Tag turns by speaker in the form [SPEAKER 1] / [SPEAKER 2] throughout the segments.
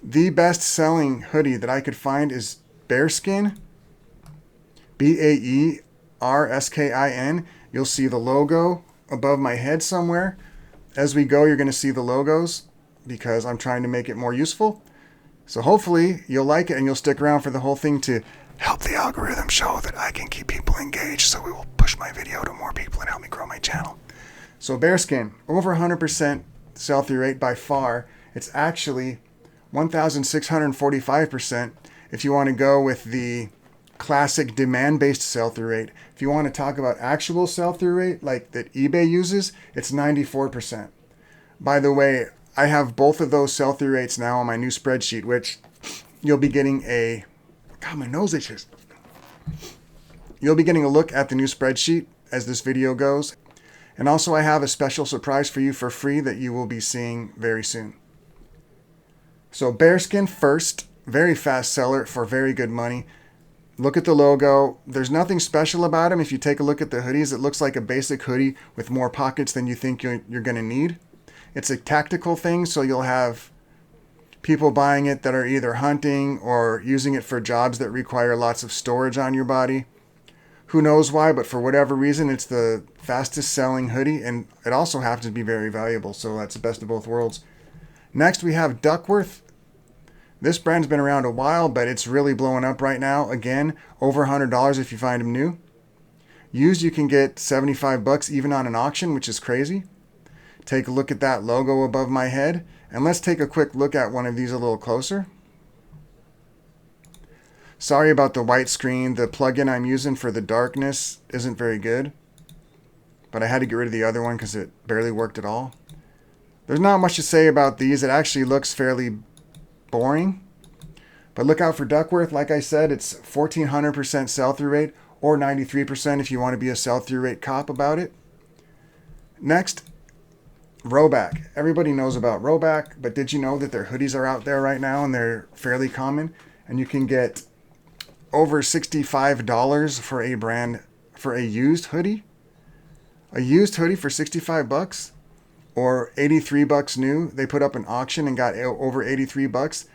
[SPEAKER 1] The best selling hoodie that I could find is Bearskin, Bearskin. You'll see the logo above my head somewhere. As we go, you're going to see the logos because I'm trying to make it more useful. So hopefully you'll like it and you'll stick around for the whole thing to help the algorithm show that I can keep people engaged, so we will push my video to more people and help me grow my channel. So Bearskin, over 100% sell-through rate by far. It's actually 1,645% if you want to go with the classic demand-based sell-through rate. If you want to talk about actual sell-through rate like that eBay uses, it's 94%. By the way, I have both of those sell-through rates now on my new spreadsheet, which you'll be getting a... God, my nose itches. You'll be getting a look at the new spreadsheet as this video goes. And also I have a special surprise for you for free that you will be seeing very soon. So Bearskin first, very fast seller for very good money. Look at the logo. There's nothing special about them. If you take a look at the hoodies, it looks like a basic hoodie with more pockets than you think you're going to need. It's a tactical thing, so you'll have people buying it that are either hunting or using it for jobs that require lots of storage on your body. Who knows why, but for whatever reason, it's the fastest selling hoodie, and it also happens to be very valuable, so that's the best of both worlds. Next, we have Duckworth. This brand's been around a while, but it's really blowing up right now. Again, over $100 if you find them new. Used, you can get $75 even on an auction, which is crazy. Take a look at that logo above my head. And let's take a quick look at one of these a little closer. Sorry about the white screen. The plugin I'm using for the darkness isn't very good. But I had to get rid of the other one because it barely worked at all. There's not much to say about these. It actually looks fairly boring. But look out for Duckworth. Like I said, it's 1,400% sell-through rate or 93% if you want to be a sell-through rate cop about it. Next, Rowe. Everybody knows about Rowe, but did you know that their hoodies are out there right now and they're fairly common? And you can get over $65 for a used hoodie. A used hoodie for $65 or $83 new. They put up an auction and got over $83.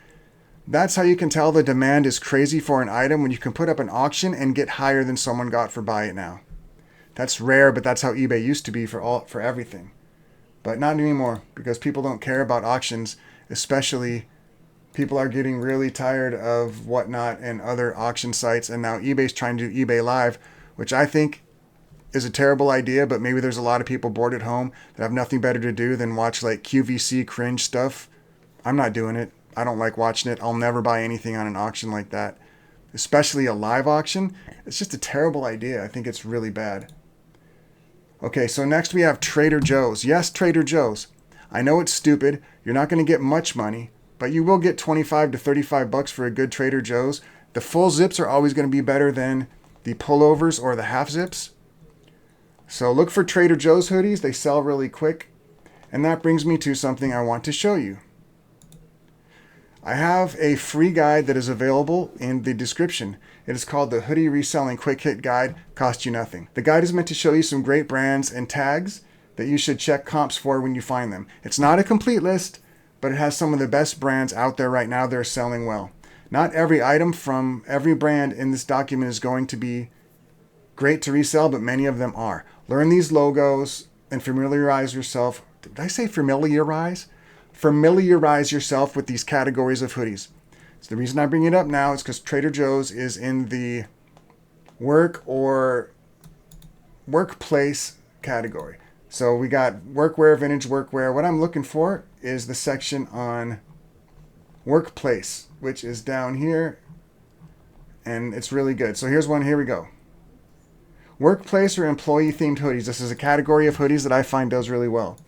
[SPEAKER 1] That's how you can tell the demand is crazy for an item, when you can put up an auction and get higher than someone got for buy it now. That's rare, but that's how eBay used to be for everything. But not anymore, because people don't care about auctions, especially people are getting really tired of Whatnot and other auction sites, and now eBay's trying to do eBay Live, which I think is a terrible idea, but maybe there's a lot of people bored at home that have nothing better to do than watch like QVC cringe stuff. I'm not doing it. I don't like watching it. I'll never buy anything on an auction like that, especially a live auction. It's just a terrible idea. I think it's really bad. Okay, so next we have Trader Joe's. Yes, Trader Joe's. I know it's stupid. You're not going to get much money, but you will get $25 to $35 for a good Trader Joe's. The full zips are always going to be better than the pullovers or the half zips. So look for Trader Joe's hoodies. They sell really quick. And that brings me to something I want to show you. I have a free guide that is available in the description. It is called the Hoodie Reselling Quick Hit Guide. Costs you nothing. The guide is meant to show you some great brands and tags that you should check comps for when you find them. It's not a complete list, but it has some of the best brands out there right now that are selling well. Not every item from every brand in this document is going to be great to resell, but many of them are. Learn these logos and familiarize yourself. Did I say familiarize? Familiarize yourself with these categories of hoodies. So the reason I bring it up now is because Trader Joe's is in the work or workplace category. So we got workwear, vintage workwear. What I'm looking for is the section on workplace, which is down here, and it's really good. So here's one. Here we go. Workplace or employee themed hoodies. This is a category of hoodies that I find does really well.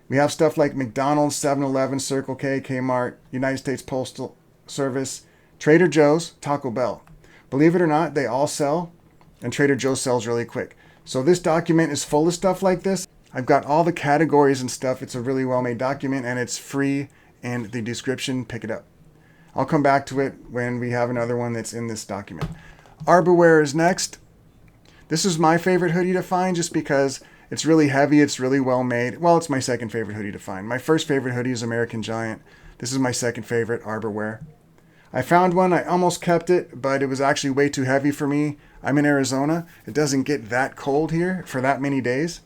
[SPEAKER 1] We have stuff like McDonald's, 7-Eleven, Circle K, Kmart, United States Postal Service, Trader Joe's, Taco Bell. Believe it or not, they all sell, and Trader Joe's sells really quick. So this document is full of stuff like this. I've got all the categories and stuff. It's a really well-made document, and it's free in the description. Pick it up. I'll come back to it when we have another one that's in this document. Arborwear is next. This is my favorite hoodie to find just because it's really heavy. It's really well made. Well, it's my second favorite hoodie to find. My first favorite hoodie is American Giant. This is my second favorite, Arborwear. I found one, I almost kept it, but it was actually way too heavy for me. I'm in Arizona. It doesn't get that cold here for that many days,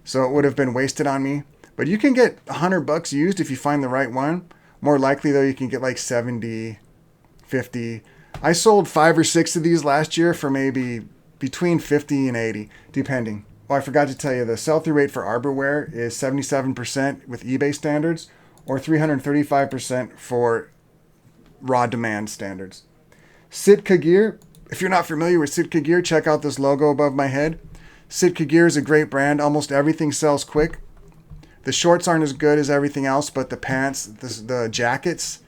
[SPEAKER 1] so it would have been wasted on me. But you can get $100 used if you find the right one. More likely though, you can get like 70, 50. I sold 5 or 6 of these last year for maybe between 50 and 80, depending. Oh, I forgot to tell you, the sell-through rate for Arborwear is 77% with eBay standards, or 335% for raw demand standards. Sitka Gear. If you're not familiar with Sitka Gear, check out this logo above my head. Sitka Gear is a great brand. Almost everything sells quick. The shorts aren't as good as everything else, but the pants, the jackets,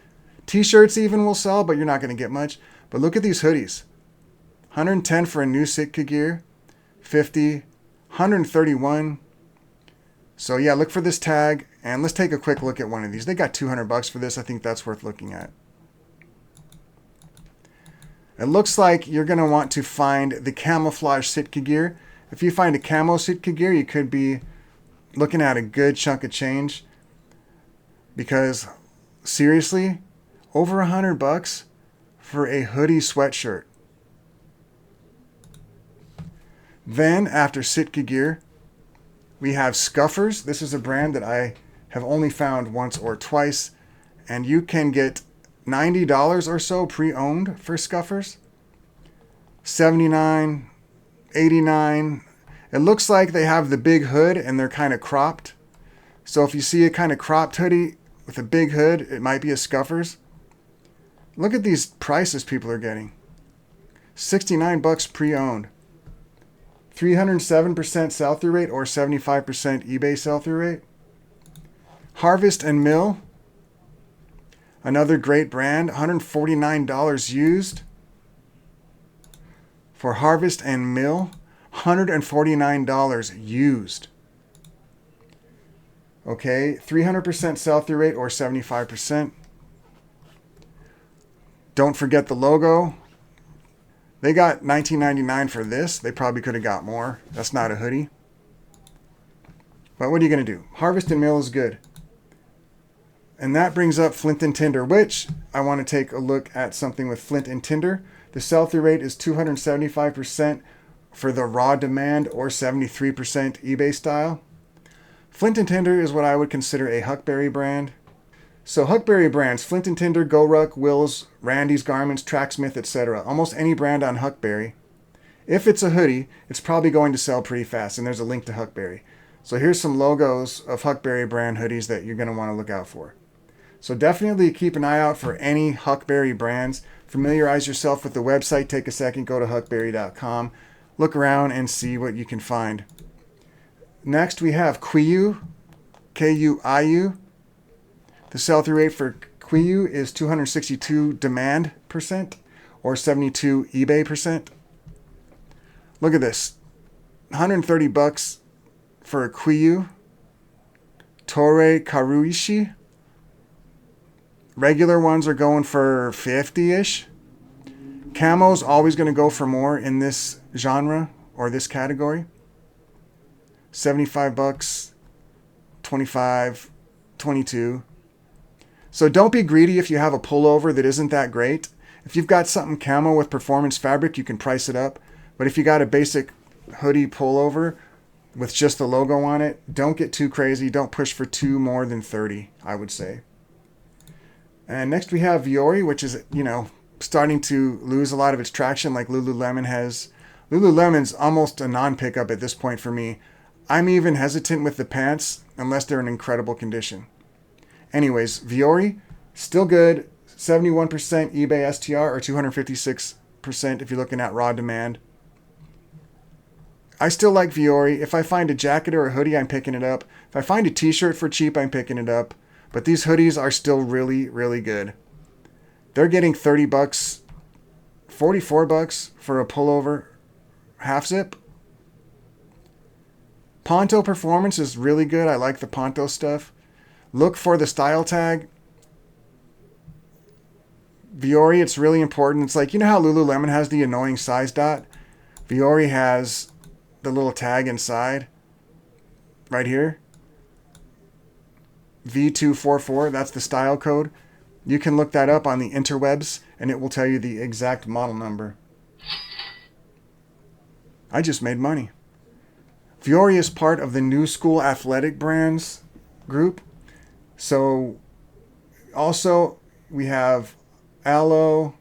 [SPEAKER 1] t-shirts even will sell, but you're not going to get much. But look at these hoodies. 110 for a new Sitka Gear, 50, 131. So yeah, look for this tag, and let's take a quick look at one of these. They got $200 for this. I think that's worth looking at. It looks like you're going to want to find the camouflage Sitka Gear. If you find a camo Sitka Gear, you could be looking at a good chunk of change, because seriously, over $100 for a hoodie sweatshirt. Then after Sitka Gear, we have Scuffers. This is a brand that I have only found once or twice, and you can get $90 or so pre-owned for Scuffers. 79, 89. It looks like they have the big hood and they're kind of cropped. So if you see a kind of cropped hoodie with a big hood, it might be a Scuffers. Look at these prices people are getting. $69 pre-owned. 307% sell-through rate or 75% eBay sell-through rate. Harvest and Mill. Another great brand, $149 used. For Harvest and Mill, $149 used. Okay, 300% sell-through rate or 75%. Don't forget the logo. They got $19.99 for this. They probably could have got more. That's not a hoodie. But what are you going to do? Harvest and Mill is good. And that brings up Flint and Tinder, which I want to take a look at something with Flint and Tinder. The sell-through rate is 275% for the raw demand or 73% eBay style. Flint and Tinder is what I would consider a Huckberry brand. So Huckberry brands, Flint and Tinder, GoRuck, Wills, Randy's Garments, Tracksmith, etc. Almost any brand on Huckberry. If it's a hoodie, it's probably going to sell pretty fast, and there's a link to Huckberry. So here's some logos of Huckberry brand hoodies that you're going to want to look out for. So definitely keep an eye out for any Huckberry brands. Familiarize yourself with the website. Take a second, go to huckberry.com. Look around and see what you can find. Next we have Quiu, K-U-I-U. The sell-through rate for Quiu is 262 demand percent or 72 eBay percent. Look at this. $130 for a Quiu. Torei Karuishi. Regular ones are going for 50-ish. Camo's always going to go for more in this genre or this category. $75, 25, 22. So don't be greedy if you have a pullover that isn't that great. If you've got something camo with performance fabric, you can price it up. But if you got a basic hoodie pullover with just the logo on it, don't get too crazy. Don't push for too more than 30, I would say. And next we have Viore, which is, starting to lose a lot of its traction like Lululemon has. Lululemon's almost a non-pickup at this point for me. I'm even hesitant with the pants unless they're in incredible condition. Anyways, Viore, still good. 71% eBay STR or 256% if you're looking at raw demand. I still like Viore. If I find a jacket or a hoodie, I'm picking it up. If I find a t-shirt for cheap, I'm picking it up. But these hoodies are still really, really good. They're getting $30, $44 for a pullover half zip. Ponto Performance is really good. I like the Ponto stuff. Look for the style tag. Viore, it's really important. It's like, how Lululemon has the annoying size dot? Viore has the little tag inside. Right here. V244. That's the style code. You can look that up on the interwebs and it will tell you the exact model number. I just made money. Fiore is part of the New School Athletic Brands group. So also we have Aloe,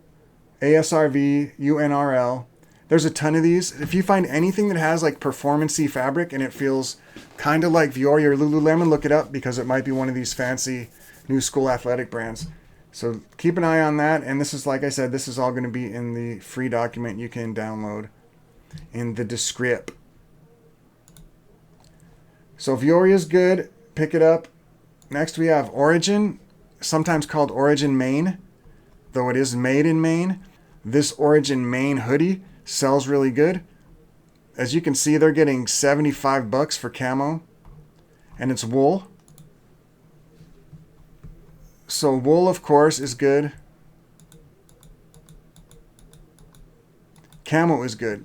[SPEAKER 1] ASRV, UNRL. There's a ton of these. If you find anything that has like performance-y fabric and it feels kind of like Fiore or Lululemon, look it up because it might be one of these fancy New School Athletic brands. So keep an eye on that. And this is, like I said, this is all going to be in the free document you can download in the descript. So Fiore is good. Pick it up. Next we have Origin, sometimes called Origin Maine, though it is made in Maine. This Origin Maine hoodie sells really good. As you can see, they're getting $75 for camo, and it's wool. So wool, of course, is good. Camo is good.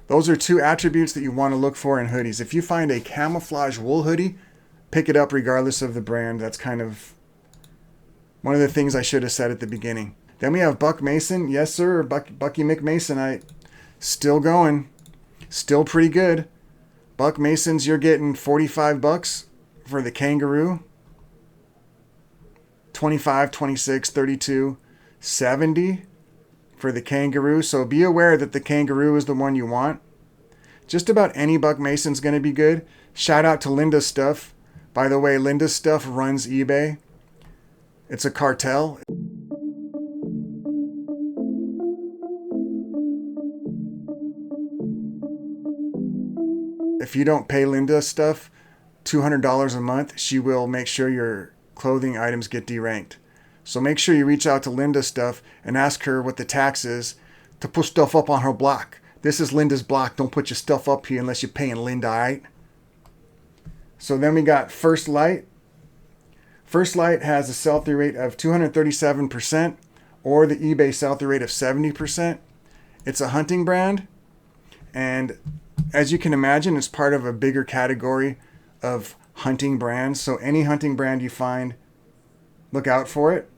[SPEAKER 1] Those are two attributes that you want to look for in hoodies. If you find a camouflage wool hoodie, pick it up regardless of the brand. That's kind of one of the things I should have said at the beginning. Then we have Buck Mason. Yes, sir. Bucky McMasonite. Still going. Still pretty good. Buck Masons, you're getting $45 for the kangaroo. 25, 26, 32, 70 for the kangaroo. So be aware that the kangaroo is the one you want. Just about any Buck Mason's going to be good. Shout out to Linda's Stuff. By the way, Linda's Stuff runs eBay. It's a cartel. If you don't pay Linda's Stuff $200 a month, she will make sure your clothing items get deranked. So make sure you reach out to Linda's Stuff and ask her what the tax is to put stuff up on her block. This is Linda's block. Don't put your stuff up here unless you're paying Linda, alright? So then we got First Light. First Light has a sell-through rate of 237% or the eBay sell-through rate of 70%. It's a hunting brand, and as you can imagine, it's part of a bigger category of hunting brands. So any hunting brand you find, look out for it.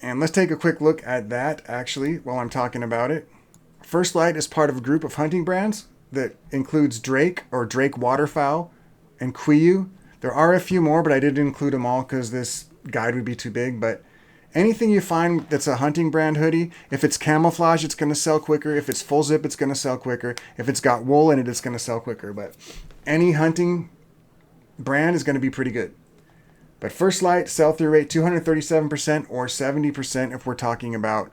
[SPEAKER 1] And let's take a quick look at that actually while I'm talking about it. First Light is part of a group of hunting brands that includes Drake or Drake Waterfowl and Quiyu. There are a few more, but I didn't include them all because this guide would be too big. But anything you find that's a hunting brand hoodie, if it's camouflage, it's going to sell quicker. If it's full zip, it's going to sell quicker. If it's got wool in it, it's going to sell quicker. But any hunting brand is going to be pretty good. But First Light, sell-through rate 237% or 70% if we're talking about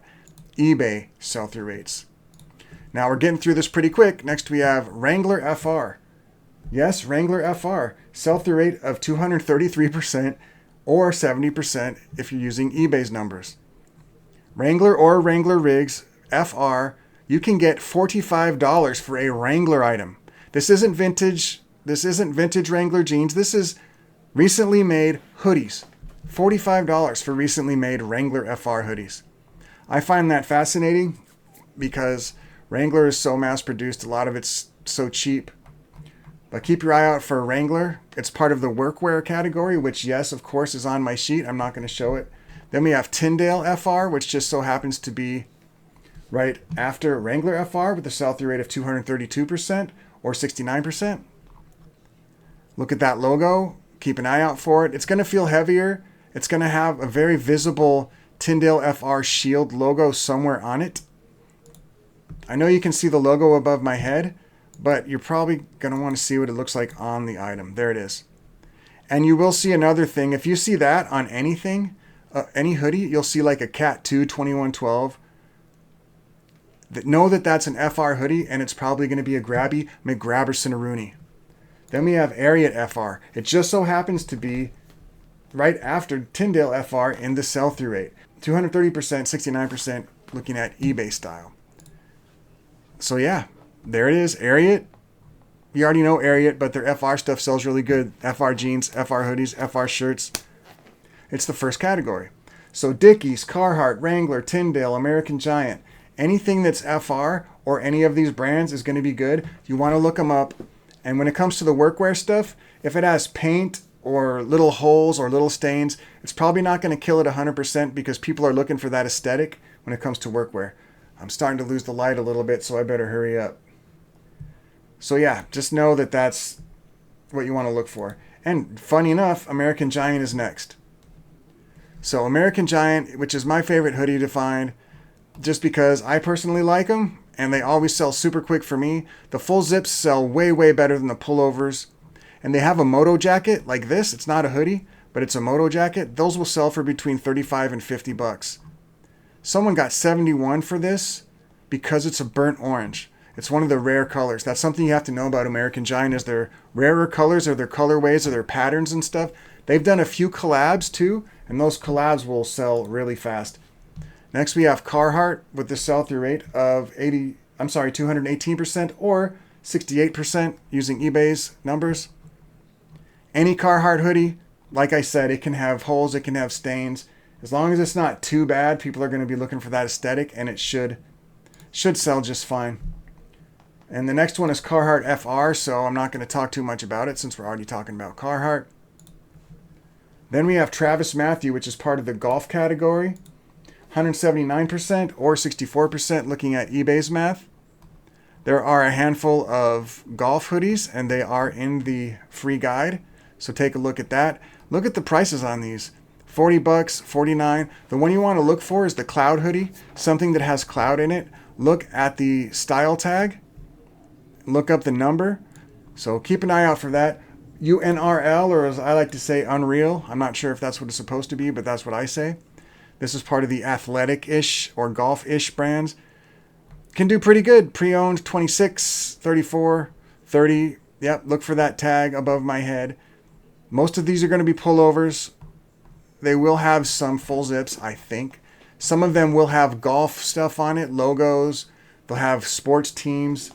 [SPEAKER 1] eBay sell-through rates. Now we're getting through this pretty quick. Next we have Wrangler FR. Yes, Wrangler FR. Sell-through rate of 233% or 70% if you're using eBay's numbers. Wrangler or Wrangler Rigs FR, you can get $45 for a Wrangler item. This isn't vintage Wrangler jeans. This is recently made hoodies. $45 for recently made Wrangler FR hoodies. I find that fascinating because Wrangler is so mass-produced. A lot of it's so cheap. But keep your eye out for Wrangler. It's part of the workwear category, which, yes, of course, is on my sheet. I'm not going to show it. Then we have Tyndale FR, which just so happens to be right after Wrangler FR with a sell-through rate of 232% or 69%. Look at that logo. Keep an eye out for it. It's going to feel heavier. It's going to have a very visible Tyndale FR shield logo somewhere on it. I know you can see the logo above my head, but you're probably going to want to see what it looks like on the item. There it is. And you will see another thing. If you see that on anything, any hoodie, you'll see like a Cat 2 2112. Know that that's an FR hoodie, and it's probably going to be a Grabby McGrabberson-a-Rooney. Then we have Ariat FR. It just so happens to be right after Tyndale FR in the sell-through rate. 230%, 69% looking at eBay style. So yeah, there it is. Ariat. You already know Ariat, but their FR stuff sells really good. FR jeans, FR hoodies, FR shirts. It's the first category. So Dickies, Carhartt, Wrangler, Tyndale, American Giant. Anything that's FR or any of these brands is going to be good. You want to look them up. And when it comes to the workwear stuff, if it has paint or little holes or little stains, it's probably not going to kill it 100% because people are looking for that aesthetic when it comes to workwear. I'm starting to lose the light a little bit, so I better hurry up. So yeah, just know that that's what you want to look for. And funny enough, American Giant is next. So American Giant, which is my favorite hoodie to find, just because I personally like them, and they always sell super quick for me. The full zips sell way, way better than the pullovers. And they have a moto jacket like this. It's not a hoodie, but it's a moto jacket. Those will sell for between 35 and 50 bucks. Someone got 71 for this because it's a burnt orange. It's one of the rare colors. That's something you have to know about American Giant is their rarer colors or their colorways or their patterns and stuff. They've done a few collabs too, and those collabs will sell really fast. Next we have Carhartt with the sell-through rate of 218% or 68% using eBay's numbers. Any Carhartt hoodie, like I said, it can have holes, it can have stains. As long as it's not too bad, people are going to be looking for that aesthetic, and it should sell just fine. And the next one is Carhartt FR, so I'm not going to talk too much about it since we're already talking about Carhartt. Then we have Travis Matthew, which is part of the golf category. 179% or 64% looking at eBay's math. There are a handful of golf hoodies, and they are in the free guide. So take a look at that. Look at the prices on these. 40 bucks, 49. The one you want to look for is the cloud hoodie, something that has cloud in it. Look at the style tag. Look up the number. So keep an eye out for that. UNRL, or as I like to say, Unreal. I'm not sure if that's what it's supposed to be, but that's what I say. This is part of the athletic-ish or golf-ish brands. Can do pretty good. Pre-owned 26, 34, 30. Yep, look for that tag above my head. Most of these are going to be pullovers. They will have some full zips, I think. Some of them will have golf stuff on it, logos. They'll have sports teams.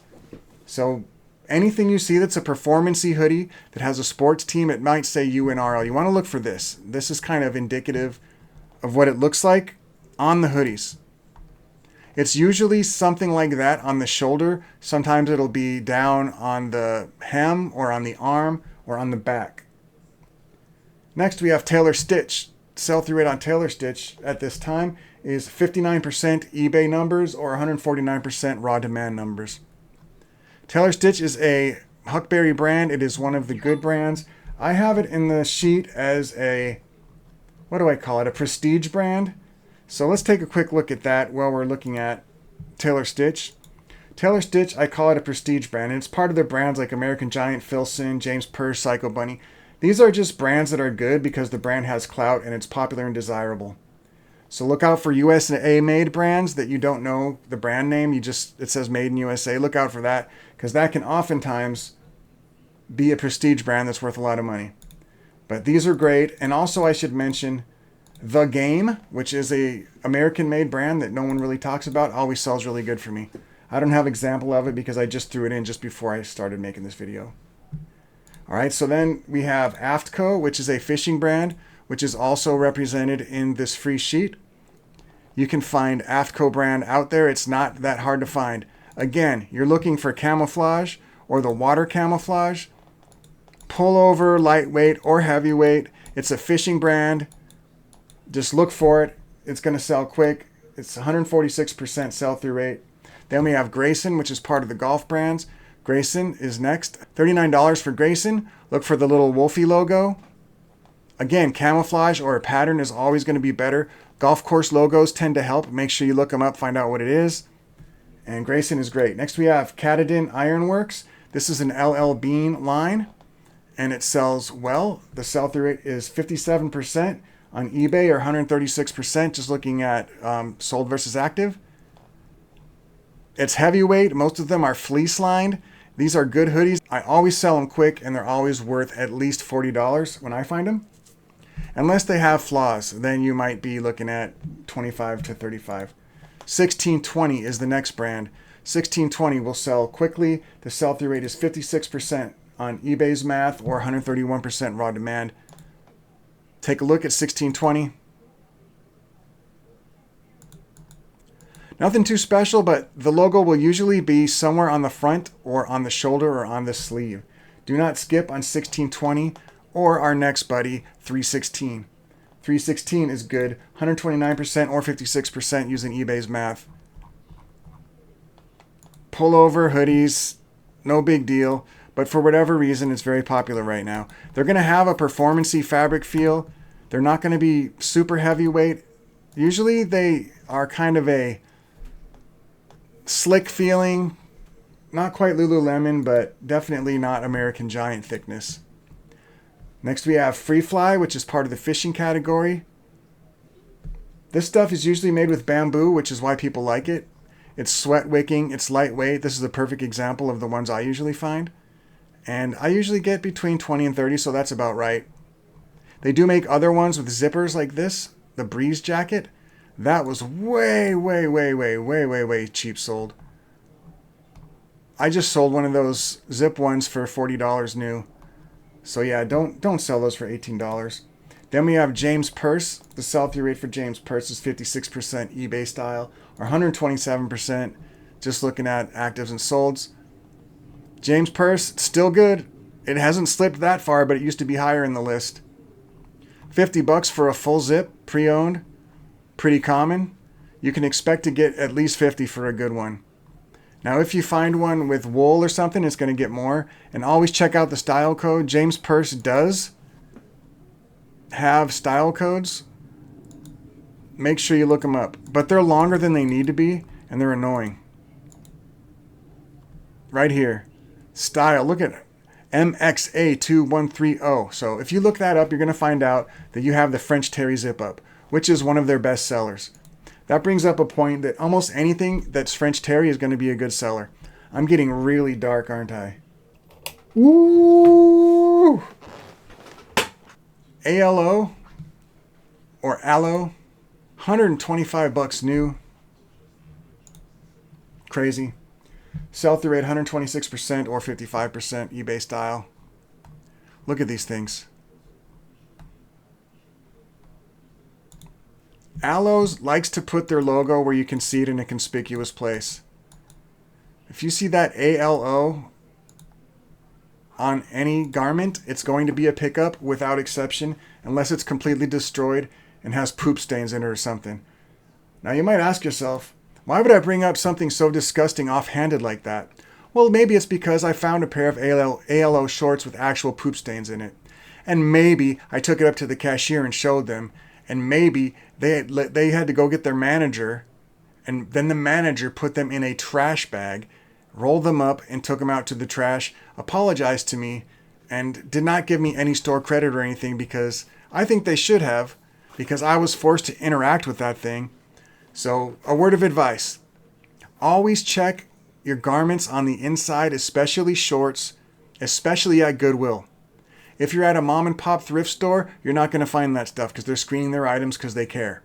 [SPEAKER 1] So anything you see that's a performance-y hoodie that has a sports team, it might say UNRL. You want to look for this. This is kind of indicative of what it looks like on the hoodies. It's usually something like that on the shoulder. Sometimes it'll be down on the hem or on the arm or on the back. Next we have Tailor Stitch. Sell-through rate on Tailor Stitch at this time is 59% eBay numbers or 149% raw demand numbers. Tailor Stitch is a Huckberry brand. It is one of the good brands. I have it in the sheet as a, what do I call it? A prestige brand. So let's take a quick look at that while we're looking at Tailor Stitch. Tailor Stitch, I call it a prestige brand. And it's part of their brands like American Giant, Filson, James Purse, Psycho Bunny. These are just brands that are good because the brand has clout and it's popular and desirable. So look out for USA made brands that you don't know the brand name. It says made in USA. Look out for that because that can oftentimes be a prestige brand that's worth a lot of money. But these are great. And also I should mention The Game, which is a American made brand that no one really talks about, always sells really good for me. I don't have an example of it because I just threw it in just before I started making this video. All right, so then we have Aftco, which is a fishing brand, which is also represented in this free sheet. You can find Aftco brand out there. It's not that hard to find. Again, you're looking for camouflage or the water camouflage, pullover, lightweight or heavyweight. It's a fishing brand. Just look for it. It's going to sell quick. It's 146% sell-through rate. Then we have Grayson, which is part of the golf brands. Grayson is next. $39 for Grayson. Look for the little Wolfie logo. Again, camouflage or a pattern is always going to be better. Golf course logos tend to help. Make sure you look them up, find out what it is. And Grayson is great. Next we have Katadyn Ironworks. This is an LL Bean line, and it sells well. The sell-through rate is 57% on eBay or 136% just looking at sold versus active. It's heavyweight. Most of them are fleece lined. These are good hoodies. I always sell them quick, and they're always worth at least $40 when I find them. Unless they have flaws, then you might be looking at 25 to 35. 1620 is the next brand. 1620 will sell quickly. The sell-through rate is 56% on eBay's math or 131% raw demand. Take a look at 1620. Nothing too special, but the logo will usually be somewhere on the front or on the shoulder or on the sleeve. Do not skip on 1620 or our next buddy, 316. 316 is good, 129% or 56% using eBay's math. Pullover hoodies, no big deal, but for whatever reason, it's very popular right now. They're going to have a performance-y fabric feel. They're not going to be super heavyweight. Usually they are kind of a slick feeling, not quite Lululemon, but definitely not American Giant thickness. Next we have Free Fly, which is part of the fishing category. This stuff is usually made with bamboo, which is why people like it. It's sweat wicking, it's lightweight. This is a perfect example of the ones I usually find. And I usually get between 20 and 30, so that's about right. They do make other ones with zippers like this, the Breeze jacket. That was way cheap sold. I just sold one of those zip ones for $40 new. So yeah, don't sell those for $18. Then we have James Purse. The sell-through rate for James Purse is 56% eBay style, or 127% just looking at actives and solds. James Purse, still good. It hasn't slipped that far, but it used to be higher in the list. $50 for a full zip, pre-owned. Pretty common. You can expect to get at least 50 for a good one. Now, if you find one with wool or something, it's going to get more. And always check out the style code. James Purse does have style codes. Make sure you look them up. But they're longer than they need to be, and they're annoying. Right here. Style. Look at it. MXA2130. So if you look that up, you're going to find out that you have the French Terry zip up, which is one of their best sellers. That brings up a point that almost anything that's French Terry is going to be a good seller. I'm getting really dark, aren't I? Ooh! ALO or Aloe, $125 new. Crazy. Sell-through rate 126% or 55% eBay style. Look at these things. Aloes likes to put their logo where you can see it in a conspicuous place. If you see that ALO on any garment, it's going to be a pickup without exception, unless it's completely destroyed and has poop stains in it or something. Now you might ask yourself, why would I bring up something so disgusting offhanded like that? Well, maybe it's because I found a pair of ALO shorts with actual poop stains in it. And maybe I took it up to the cashier and showed them. And maybe they had to go get their manager, and then the manager put them in a trash bag, rolled them up, and took them out to the trash, apologized to me, and did not give me any store credit or anything, because I think they should have, because I was forced to interact with that thing. So, a word of advice. Always check your garments on the inside, especially shorts, especially at Goodwill. If you're at a mom and pop thrift store, you're not going to find that stuff because they're screening their items because they care.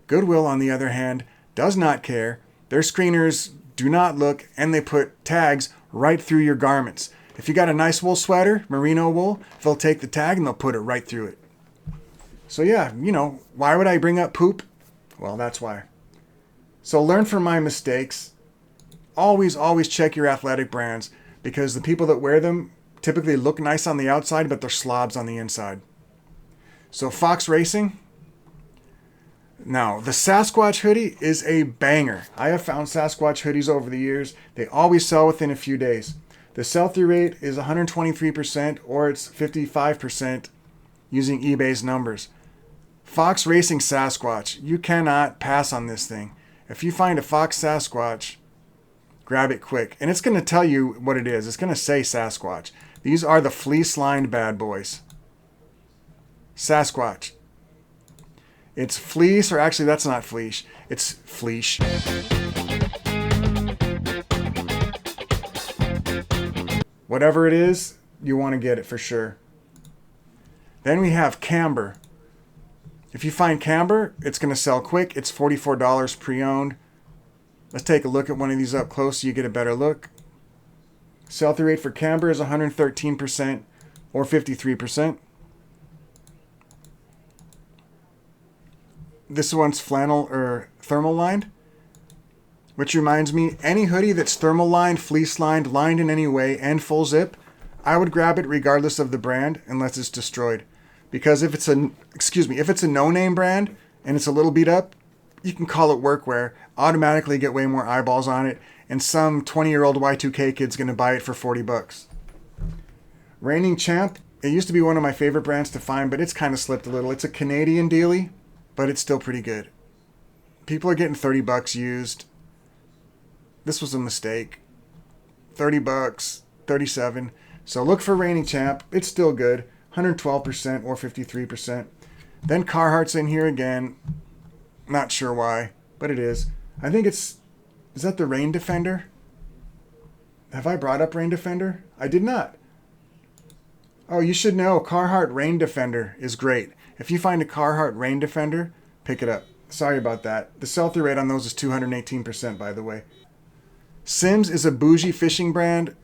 [SPEAKER 1] Goodwill, on the other hand, does not care. Their screeners do not look, and they put tags right through your garments. If you got a nice wool sweater, merino wool, they'll take the tag and they'll put it right through it. So yeah, why would I bring up poop? Well, that's why. So learn from my mistakes. Always check your athletic brands, because the people that wear them typically look nice on the outside, but they're slobs on the inside. So Fox Racing. Now, the Sasquatch hoodie is a banger. I have found Sasquatch hoodies over the years. They always sell within a few days. The sell-through rate is 123%, or it's 55% using eBay's numbers. Fox Racing Sasquatch. You cannot pass on this thing. If you find a Fox Sasquatch, grab it quick. And it's going to tell you what it is. It's going to say Sasquatch. These are the fleece-lined bad boys. Sasquatch. It's fleece, or actually that's not fleece. It's fleece. Whatever it is, you want to get it for sure. Then we have camber. If you find camber, it's going to sell quick. It's $44 pre-owned. Let's take a look at one of these up close so you get a better look. Sell-through rate for camber is 113% or 53%. This one's flannel or thermal lined, which reminds me, any hoodie that's thermal lined, fleece lined, lined in any way, and full zip, I would grab it regardless of the brand unless it's destroyed. Because if it's a no-name brand and it's a little beat up, you can call it workwear, automatically get way more eyeballs on it, and some 20-year-old Y2K kid's going to buy it for 40 bucks. Reigning Champ, it used to be one of my favorite brands to find, but it's kind of slipped a little. It's a Canadian dealie, but it's still pretty good. People are getting 30 bucks used. This was a mistake. 30 bucks, 37. So look for Reigning Champ. It's still good. 112% or 53%. Then Carhartt's in here again. Not sure why, but it is. I think is that the Rain Defender? Have I brought up Rain Defender? I did not. Oh, you should know Carhartt Rain Defender is great. If you find a Carhartt Rain Defender, pick it up. Sorry about that. The sell-through rate on those is 218%, by the way. Simms is a bougie fishing brand.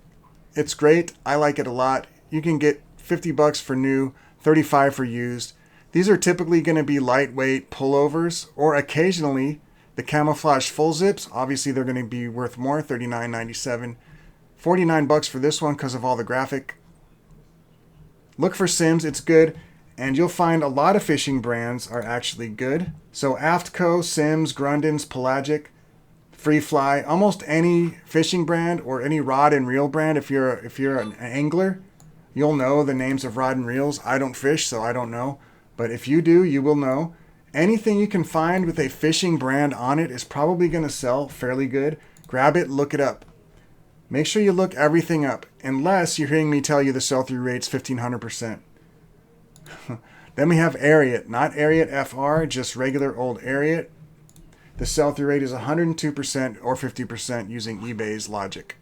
[SPEAKER 1] It's great. I like it a lot. You can get 50 bucks for new, 35 for used. These are typically going to be lightweight pullovers, or occasionally the camouflage full zips. Obviously, they're going to be worth more, $39.97. 49 bucks for this one because of all the graphic. Look for Simms, it's good, and you'll find a lot of fishing brands are actually good. So Aftco, Simms, Grundens, Pelagic, Free Fly, almost any fishing brand or any rod and reel brand. If you're an angler, you'll know the names of rod and reels. I don't fish, so I don't know. But if you do, you will know. Anything you can find with a fishing brand on it is probably going to sell fairly good. Grab it, look it up. Make sure you look everything up, unless you're hearing me tell you the sell-through rate's 1,500%. Then we have Ariat, not Ariat FR, just regular old Ariat. The sell-through rate is 102% or 50% using eBay's logic.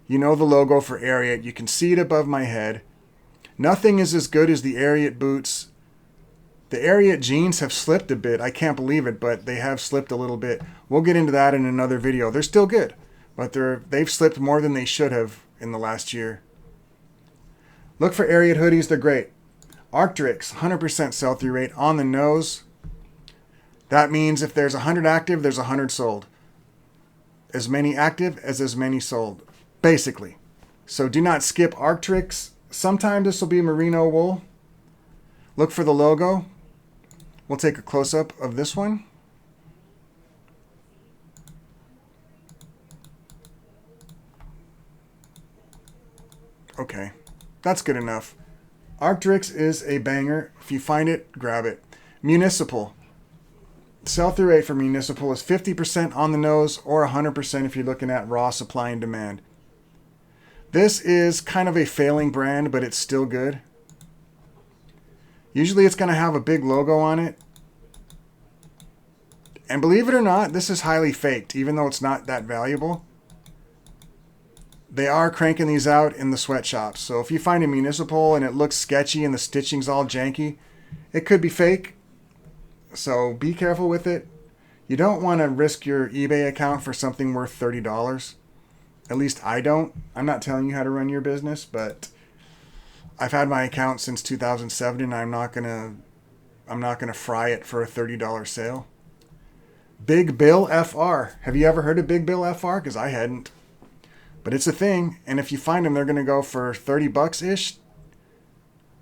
[SPEAKER 1] You know the logo for Ariat. You can see it above my head. Nothing is as good as the Ariat boots. The Ariat jeans have slipped a bit. I can't believe it, but they have slipped a little bit. We'll get into that in another video. They're still good, but they've slipped more than they should have in the last year. Look for Ariat hoodies. They're great. Arc'teryx, 100% sell-through rate on the nose. That means if there's 100 active, there's 100 sold. As many active as many sold, basically. So do not skip Arc'teryx. Sometime this will be merino wool. Look for the logo. We'll take a close-up of this one. Okay, that's good enough. Arc'teryx is a banger. If you find it, grab it. Municipal. Sell-through rate for Municipal is 50% on the nose or 100% if you're looking at raw supply and demand. This is kind of a failing brand, but it's still good. Usually it's going to have a big logo on it. And believe it or not, this is highly faked, even though it's not that valuable. They are cranking these out in the sweatshops. So if you find a Municipal and it looks sketchy and the stitching's all janky, it could be fake. So be careful with it. You don't want to risk your eBay account for something worth $30. At least I don't. I'm not telling you how to run your business, but I've had my account since 2007 and I'm not gonna fry it for a $30 sale. Big Bill FR. Have you ever heard of Big Bill FR? Because I hadn't. But it's a thing, and if you find them, they're gonna go for 30 bucks-ish.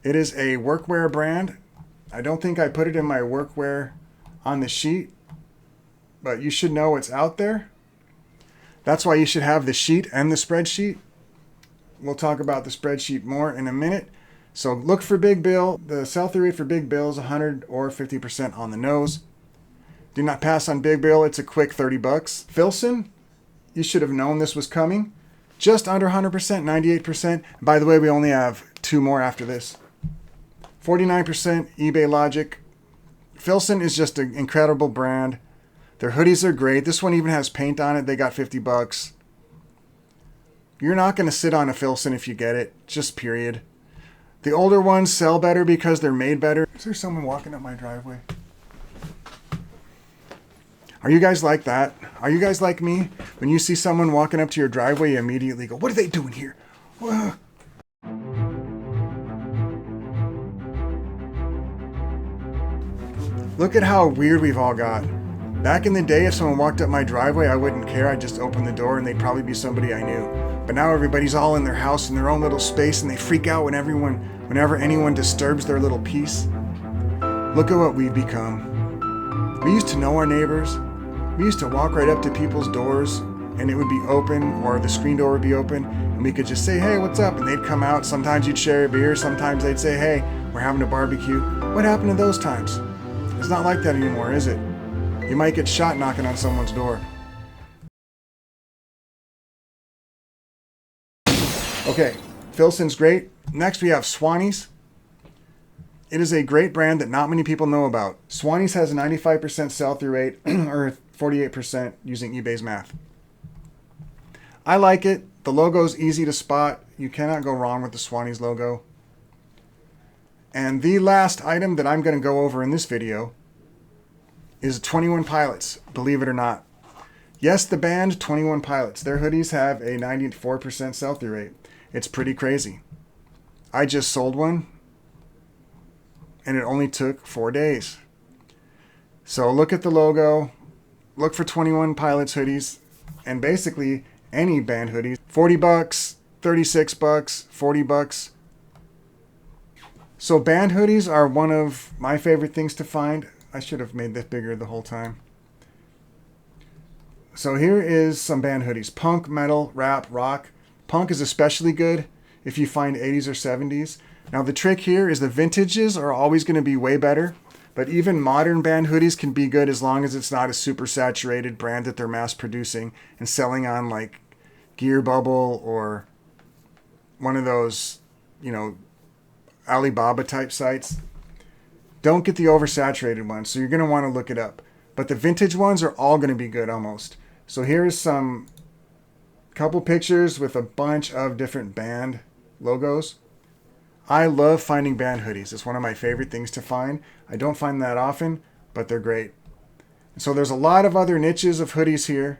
[SPEAKER 1] It is a workwear brand. I don't think I put it in my workwear on the sheet, but you should know it's out there. That's why you should have the sheet and the spreadsheet. We'll talk about the spreadsheet more in a minute. So look for Big Bill. The sell-through rate for Big Bill is 100 or 50% on the nose. Do not pass on Big Bill. It's a quick 30 bucks. Filson, you should have known this was coming. Just under 100%, 98%. By the way, we only have two more after this. 49% eBay logic. Filson is just an incredible brand. Their hoodies are great. This one even has paint on it. They got 50 bucks. You're not going to sit on a Filson if you get it. Just period. The older ones sell better because they're made better. Is there someone walking up my driveway? Are you guys like that? Are you guys like me? When you see someone walking up to your driveway, you immediately go, what are they doing here? Look at how weird we've all got. Back in the day, if someone walked up my driveway, I wouldn't care. I'd just open the door and they'd probably be somebody I knew. But now everybody's all in their house in their own little space and they freak out whenever anyone disturbs their little peace. Look at what we've become. We used to know our neighbors. We used to walk right up to people's doors and it would be open, or the screen door would be open, and we could just say, hey, what's up? And they'd come out. Sometimes you'd share a beer. Sometimes they'd say, hey, we're having a barbecue. What happened to those times? It's not like that anymore, is it? You might get shot knocking on someone's door. Okay, Filson's great. Next we have Swannies. It is a great brand that not many people know about. Swannies has a 95% sell-through rate, or 48% using eBay's math. I like it. The logo is easy to spot. You cannot go wrong with the Swannies logo. And the last item that I'm going to go over in this video is 21 Pilots, believe it or not. Yes, the band 21 Pilots. Their hoodies have a 94% sell-through rate. It's pretty crazy. I just sold one, and it only took 4 days. So look at the logo, look for 21 Pilots hoodies, and basically any band hoodies. 40 bucks, 36 bucks, 40 bucks. So band hoodies are one of my favorite things to find. I should have made this bigger the whole time. So here is some band hoodies. Punk, metal, rap, rock. Punk is especially good if you find 80s or 70s. Now the trick here is the vintages are always going to be way better, but even modern band hoodies can be good as long as it's not a super saturated brand that they're mass producing and selling on like Gear Bubble or one of those, Alibaba type sites. Don't get the oversaturated ones, so you're going to want to look it up. But the vintage ones are all going to be good almost. So here's some couple pictures with a bunch of different band logos. I love finding band hoodies. It's one of my favorite things to find. I don't find that often, but they're great. So there's a lot of other niches of hoodies here.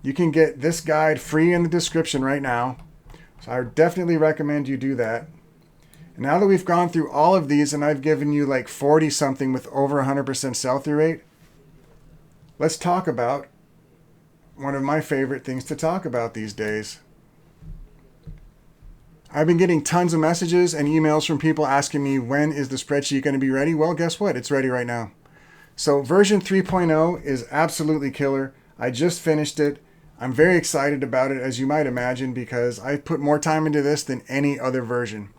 [SPEAKER 1] You can get this guide free in the description right now. So I definitely recommend you do that. And now that we've gone through all of these and I've given you like 40 something with over 100% sell-through rate, let's talk about one of my favorite things to talk about these days. I've been getting tons of messages and emails from people asking me, when is the spreadsheet going to be ready? Well, guess what? It's ready right now. So version 3.0 is absolutely killer. I just finished it. I'm very excited about it, as you might imagine, because I put more time into this than any other version.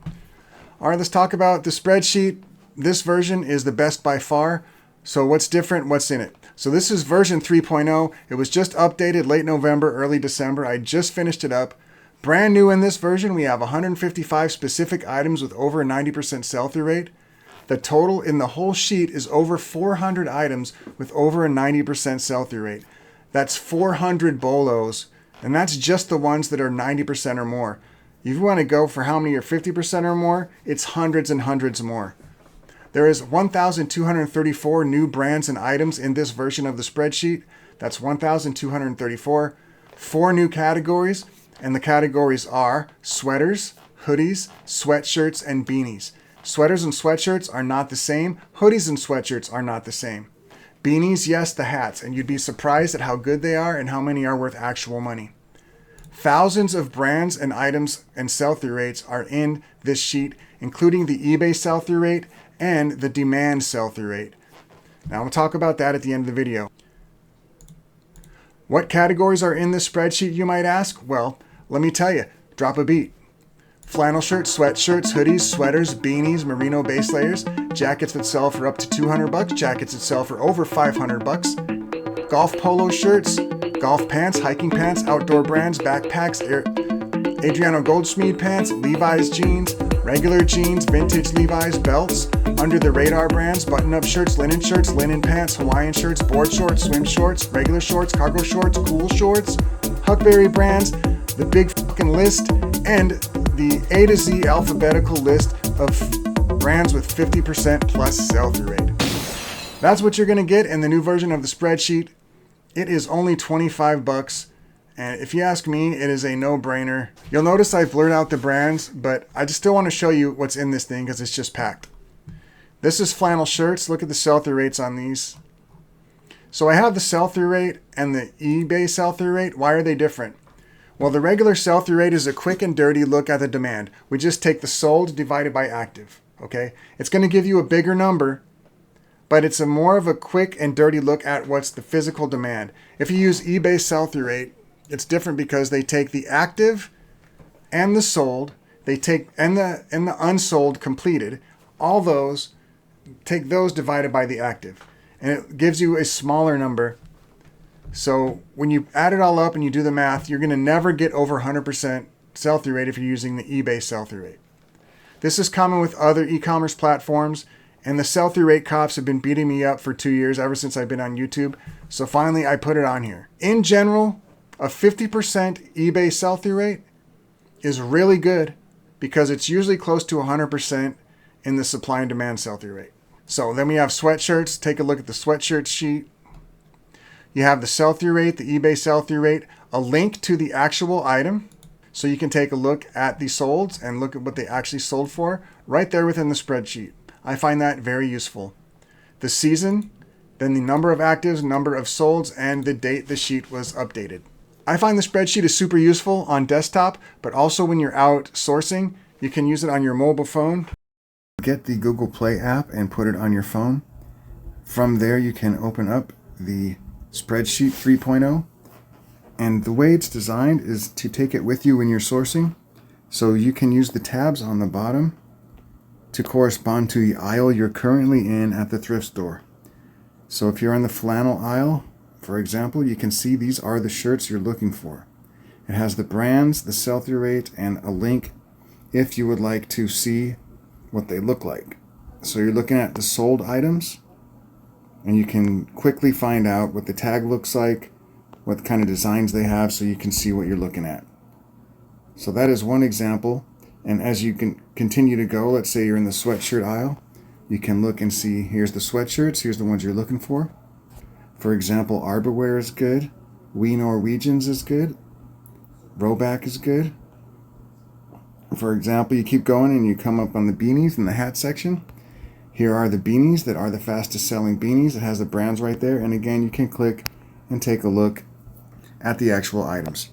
[SPEAKER 1] All right, let's talk about the spreadsheet. This version is the best by far. So what's different? What's in it? So this is version 3.0. It was just updated late November, early December. I just finished it up. Brand new in this version, we have 155 specific items with over a 90% sell-through rate. The total in the whole sheet is over 400 items with over a 90% sell-through rate. That's 400 BOLOs, and that's just the ones that are 90% or more. If you want to go for how many are 50% or more, it's hundreds and hundreds more. There is 1,234 new brands and items in this version of the spreadsheet. That's 1,234. 4 new categories, and the categories are sweaters, hoodies, sweatshirts, and beanies. Sweaters and sweatshirts are not the same. Hoodies and sweatshirts are not the same. Beanies, yes, the hats, and you'd be surprised at how good they are and how many are worth actual money. Thousands of brands and items and sell-through rates are in this sheet, including the eBay sell-through rate and the demand sell-through rate. Now we'll talk about that at the end of the video. What categories are in this spreadsheet, you might ask? Well, let me tell you, drop a beat. Flannel shirts, sweatshirts, hoodies, sweaters, beanies, merino base layers, jackets that sell for up to 200 bucks, jackets that sell for over 500 bucks, golf polo shirts, golf pants, hiking pants, outdoor brands, backpacks, Adriano Goldschmied pants, Levi's jeans, regular jeans, vintage Levi's belts, under the radar brands, button-up shirts, linen pants, Hawaiian shirts, board shorts, swim shorts, regular shorts, cargo shorts, cool shorts, Huckberry brands, the big fucking list, and the A to Z alphabetical list of brands with 50% plus sell-through rate. That's what you're going to get in the new version of the spreadsheet. It is only 25 bucks. And if you ask me, it is a no-brainer. You'll notice I've blurred out the brands, but I just still want to show you what's in this thing because it's just packed. This is flannel shirts. Look at the sell-through rates on these. So I have the sell-through rate and the eBay sell-through rate. Why are they different? Well, the regular sell-through rate is a quick and dirty look at the demand. We just take the sold divided by active, okay? It's going to give you a bigger number, but it's a more of a quick and dirty look at what's the physical demand. If you use eBay sell-through rate, it's different because they take the active and the sold, they take and the unsold completed, all those, take those divided by the active, and it gives you a smaller number. So when you add it all up and you do the math, you're going to never get over 100% sell-through rate if you're using the eBay sell-through rate. This is common with other e-commerce platforms, and the sell-through rate cops have been beating me up for 2 years, ever since I've been on YouTube. So finally, I put it on here. In general, a 50% eBay sell-through rate is really good because it's usually close to 100% in the supply and demand sell-through rate. So then we have sweatshirts. Take a look at the sweatshirt sheet. You have the sell-through rate, the eBay sell-through rate, a link to the actual item. So you can take a look at the solds and look at what they actually sold for right there within the spreadsheet. I find that very useful. The season, then the number of actives, number of solds, and the date the sheet was updated. I find the spreadsheet is super useful on desktop, but also when you're out sourcing, you can use it on your mobile phone. Get the Google Play app and put it on your phone. From there, you can open up the Spreadsheet 3.0. And the way it's designed is to take it with you when you're sourcing. So you can use the tabs on the bottom to correspond to the aisle you're currently in at the thrift store. So if you're on the flannel aisle, for example, you can see these are the shirts you're looking for. It has the brands, the sell-through rate, and a link if you would like to see what they look like. So you're looking at the sold items, and you can quickly find out what the tag looks like, what kind of designs they have, so you can see what you're looking at. So that is one example. And as you can continue to go, let's say you're in the sweatshirt aisle, you can look and see, here's the sweatshirts, here's the ones you're looking for. For example, Arborwear is good, We Norwegians is good, Roback is good. For example, you keep going and you come up on the beanies in the hat section. Here are the beanies that are the fastest selling beanies. It has the brands right there. And again, you can click and take a look at the actual items.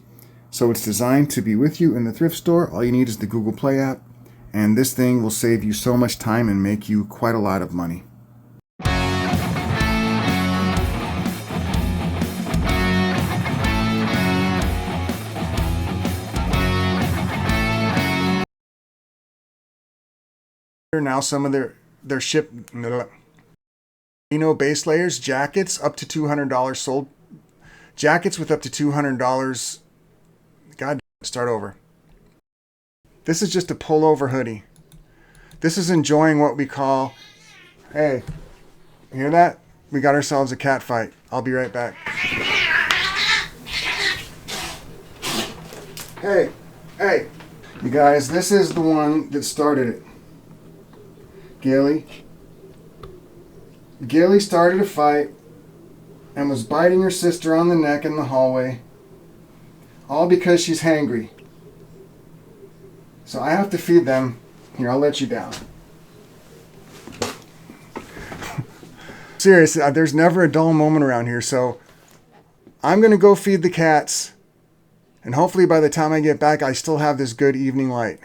[SPEAKER 1] So it's designed to be with you in the thrift store. All you need is the Google Play app. And this thing will save you so much time and make you quite a lot of money. Now some of their ship, base layers, jackets up to $200 sold. Jackets with up to $200. God, start over. This is just a pullover hoodie. This is enjoying what we call, hey, you hear that? We got ourselves a cat fight. I'll be right back. Hey, you guys, this is the one that started it. Gilly started a fight and was biting her sister on the neck in the hallway, all because she's hangry. So I have to feed them. Here, I'll let you down. Seriously, there's never a dull moment around here, so I'm going to go feed the cats, and hopefully by the time I get back, I still have this good evening light.